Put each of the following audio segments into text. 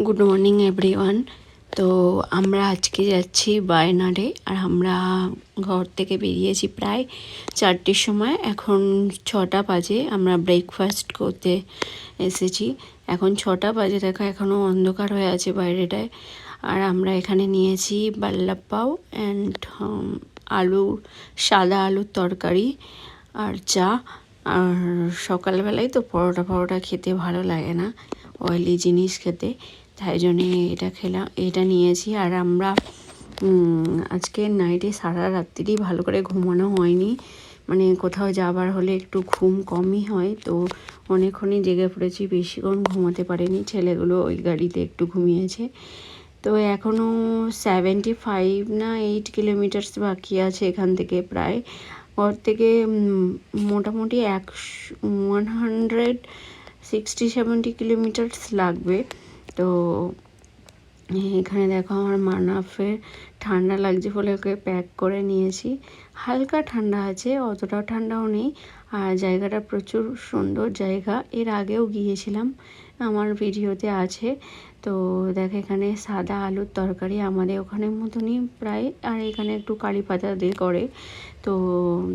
Good morning everyone. তো আমরা আজকে যাচ্ছি বায়নাডে। আর আমরা ঘর থেকে বেরিয়েছি প্রায় 4টের সময়। এখন 6টা বাজে। আমরা ব্রেকফাস্ট করতে এসেছি। এখন 6টা বাজে, দেখো এখনও অন্ধকার হয়ে আছে বাইরেটায়। আর আমরা এখানে নিয়েছি বাল্লাপ পাও অ্যান্ড সাদা আলুর তরকারি আর চা। আর সকালবেলায় তো পরোটা খেতে ভালো লাগে না, অয়েলি জিনিস খেতে, তাই জন্যে এটা খেলাম, এটা নিয়েছি। আর আমরা আজকে নাইটে সারা রাত্রি ভালো করে ঘুমানো হয়নি, মানে কোথাও যাবার হলে একটু ঘুম কমই হয়, তো অনেকক্ষণই জেগে পড়েছি, বেশিক্ষণ ঘুমাতে পারিনি। ছেলেগুলো ওই গাড়িতে একটু ঘুমিয়েছে। তো এখনও 75 না 8 কিলোমিটার্স বাকি আছে এখান থেকে। প্রায় ঘর থেকে মোটামুটি 160-70 কিলোমিটার্স লাগবে। তো এখানে দেখো আমার মানাফের ঠান্ডা লাগছে বলে ওকে প্যাক করে নিয়েছি। হালকা ঠান্ডা আছে, অতটাও ঠান্ডাও নেই। আর জায়গাটা প্রচুর সুন্দর জায়গা, এর আগেও গিয়েছিলাম, আমার ভিডিওতে আছে। তো দেখো এখানে সাদা আলুর তরকারি আমাদের ওখানের মতনই প্রায়, আর এখানে একটু কারি পাতা দিয়ে করে। তো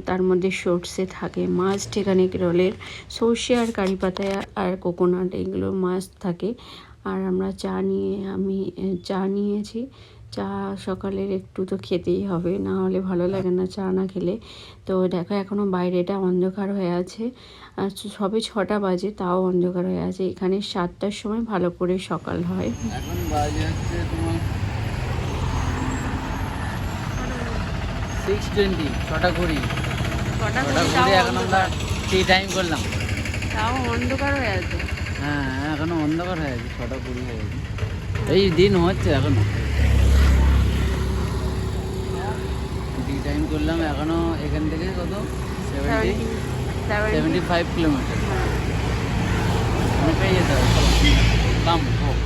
তার মধ্যে সর্ষে থাকে, মাস্ট এখানে কেরলের সর্ষে আর কারি পাতায় আর কোকোনাট এগুলো মাস্ট থাকে। আর আমরা আমি চা নিয়েছি। চা সকালের একটু তো খেতেই হবে, না হলে ভালো লাগে না চা না খেলে। তো দেখো এখনও বাইরেটা অন্ধকার হয়ে আছে, আর সবে 6টা বাজে, তাও অন্ধকার হয়ে আছে। এখানে 7টার সময় ভালো করে সকাল হয়। এখন বাজে হচ্ছে তোমার 6:20, 6:20 এখন আমরা টি টাইম করলাম, তাও অন্ধকার হয়ে আছে। হ্যাঁ এখনো অন্ধকার হয়ে আছে, 6:20 হয়ে গেছে। এই দিন হচ্ছে এখনো টি টাইম করলাম। এখনো এখান থেকে কত 75 কিলোমিটার পেয়ে যেতে হবে। কাম হোক।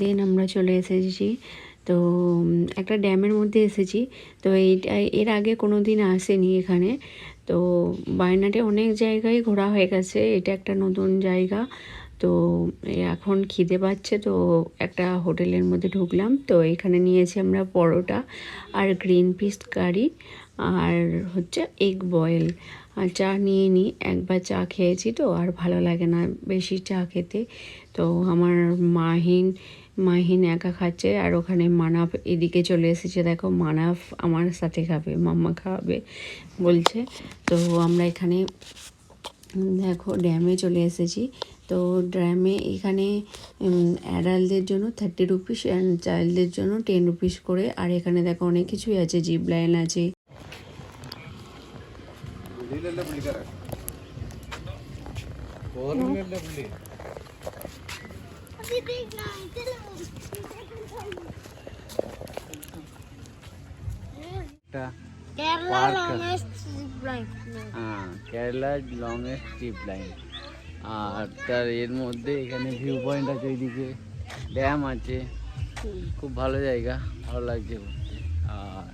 দেন আমরা চলে এসেছি। তো একটা ড্যামের মধ্যে এসেছি। তো এইটা এর আগে কোনো দিন আসেনি এখানে। তো বায়নাটে অনেক জায়গায় ঘোরা হয়ে গেছে, এটা একটা নতুন জায়গা। তো এখন খিদে পাচ্ছে, তো একটা হোটেলের মধ্যে ঢুকলাম। তো এখানে নিয়েছি আমরা পরোটা আর গ্রিন পিস কারি আর হচ্ছে এগ বয়েল। আর চা নিয়ে নিই, একবার চা খেয়েছি তো আর ভালো লাগে না বেশি চা খেতে। তো আমার মাহিন একা খাচ্ছে, আর ওখানে মানাফ এদিকে চলে এসেছে। দেখো মানাফ আমার সাথে খাবে, মাম্মা খাবে বলছে। তো আমরা এখানে দেখো ড্যামে চলে এসেছি। তো ড্যামে এখানে অ্যাডাল্টদের জন্য 30 রুপিস অ্যান্ড চাইল্ডদের জন্য 10 রুপিস করে। আর এখানে দেখো অনেক কিছুই আছে, জিপ লাইন আছে। কেরালার লংয়েস্ট জিপ লাইন। আর তার এর মধ্যে এখানে ভিউ পয়েন্ট আছে, ওইদিকে ড্যাম আছে, খুব ভালো জায়গা, ভালো লাগছে ঘুরতে। আর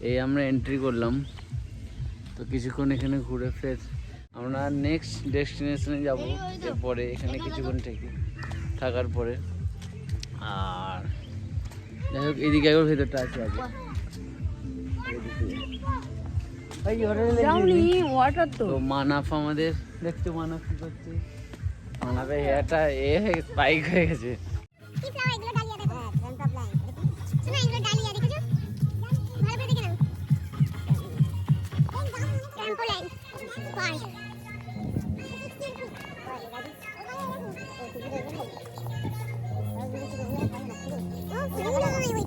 এই আমরা এন্ট্রি করলাম, তো কিছুক্ষণ এখানে ঘুরে ফের আমরা নেক্সট ডেস্টিনেশনে যাব। এরপরে এখানে কিছুক্ষণ থাকার পরে, আর যাই হোক এদিকে একবার ভেতরটা আছে আগে। তো মানাফ আমাদের দেখছো, মানাফ কি করছে, মানাফের হেয়ারটা স্পাইক হয়ে গেছে। Oh,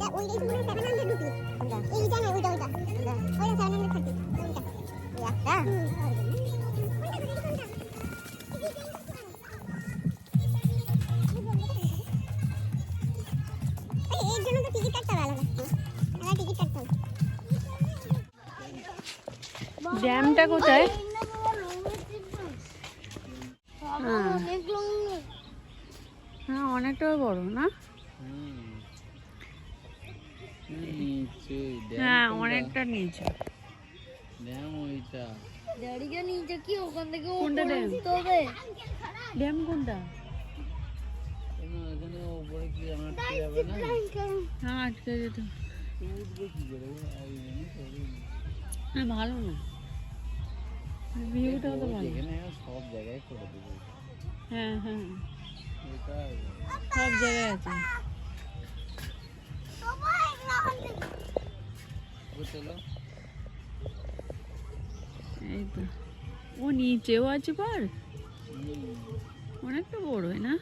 ড্যামটা কোথায়? হ্যাঁ অনেকটা বড় না? নিচে হ্যাঁ অনেকটা নিচে। ড্যাম ওইটা। গাড়িটা নিচে কি ওখান থেকে কোনটা ড্যাম? তবে ড্যাম কোনটা? এখানে উপরে কি আমরা উঠতে যাবে না? হ্যাঁ আটকে যেত। উঠবে কি করে? না ভালো না, ভিউটাও তো ভালো। এখানে সব জায়গায় করে দেবে। হ্যাঁ হ্যাঁ এটা সব জায়গায় আছে। চলো। এই তো ও নিচেও আছে পার্ক, অনেকটা বড় না?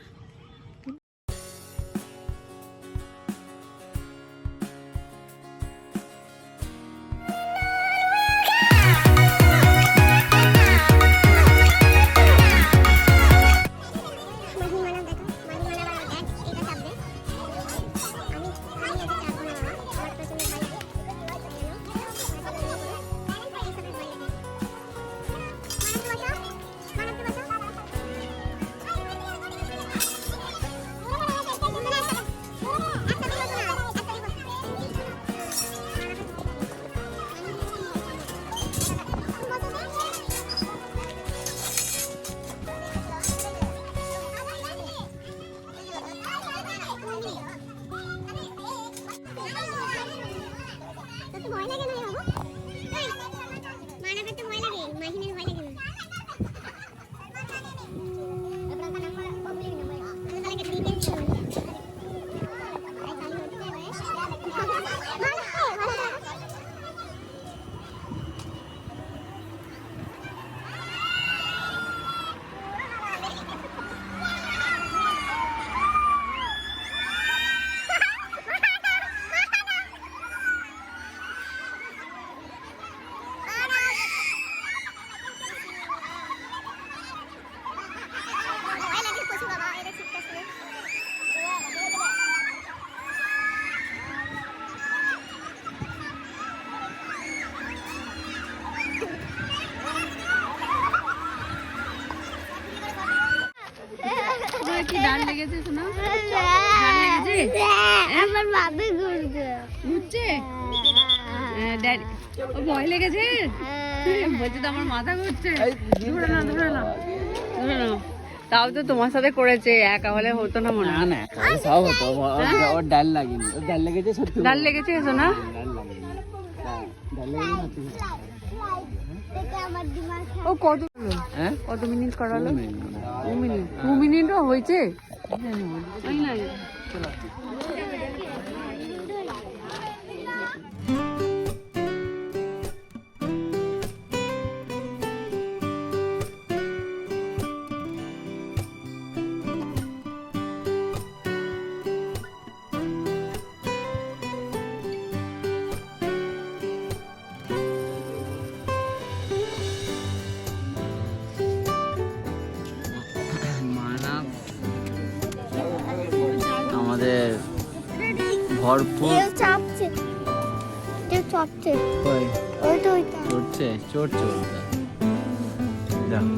কি ডাল লেগেছে? শোনা ডাল লেগেছে? আমার বাবা ঘুরছে ড্যাডি, ও ভয় লেগেছে বলছে তো আমার মাথা ঘুরছে। ধরে না ধরে না ধরে না, তাও তো তোমার সাথে করেছে, একা হলে হতো না মনে হয়। না সব হতো, ওর ডাল লাগেনি, ওর ডাল লেগেছে সত্যি। ডাল লেগেছে শোনা? ডাল লাগেনি, ডাল লেগেছে সত্যি। ও কত হ্যাঁ কত মিনিট করালো? 2 মিনিট। 2 মিনিটও হয়েছে? তাই না? আমাদের ভরপুর কেউ চাপছে, কেউ চাপছে, ওই তো ওইটা। চড়ছে চড়ছে দেখো।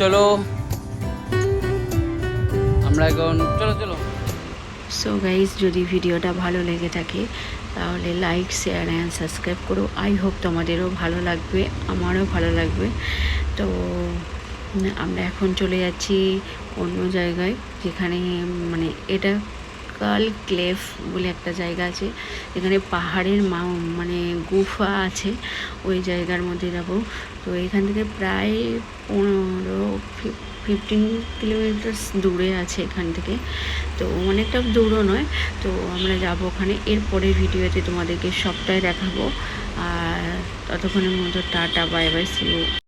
চলো আমরা এখন চলো চলো। সো গাইজ, যদি ভিডিওটা ভালো লেগে থাকে তাহলে লাইক শেয়ার অ্যান্ড সাবস্ক্রাইব করো। আই হোপ তোমাদেরও ভালো লাগবে, আমারও ভালো লাগবে। তো আমরা এখন চলে যাচ্ছি অন্য জায়গায়, যেখানে মানে এটা মহাকাল ক্লেফ বলে একটা জায়গা আছে, এখানে পাহাড়ের মানে গুফা আছে, ওই জায়গার মধ্যে যাব। তো এখান থেকে প্রায় 15 কিলোমিটার্স দূরে আছে এখান থেকে, তো অনেকটা দূরও নয়। তো আমরা যাব ওখানে, এরপরের ভিডিওতে তোমাদেরকে সবটাই দেখাবো। আর ততক্ষণের মতো tata, bye bye, see you.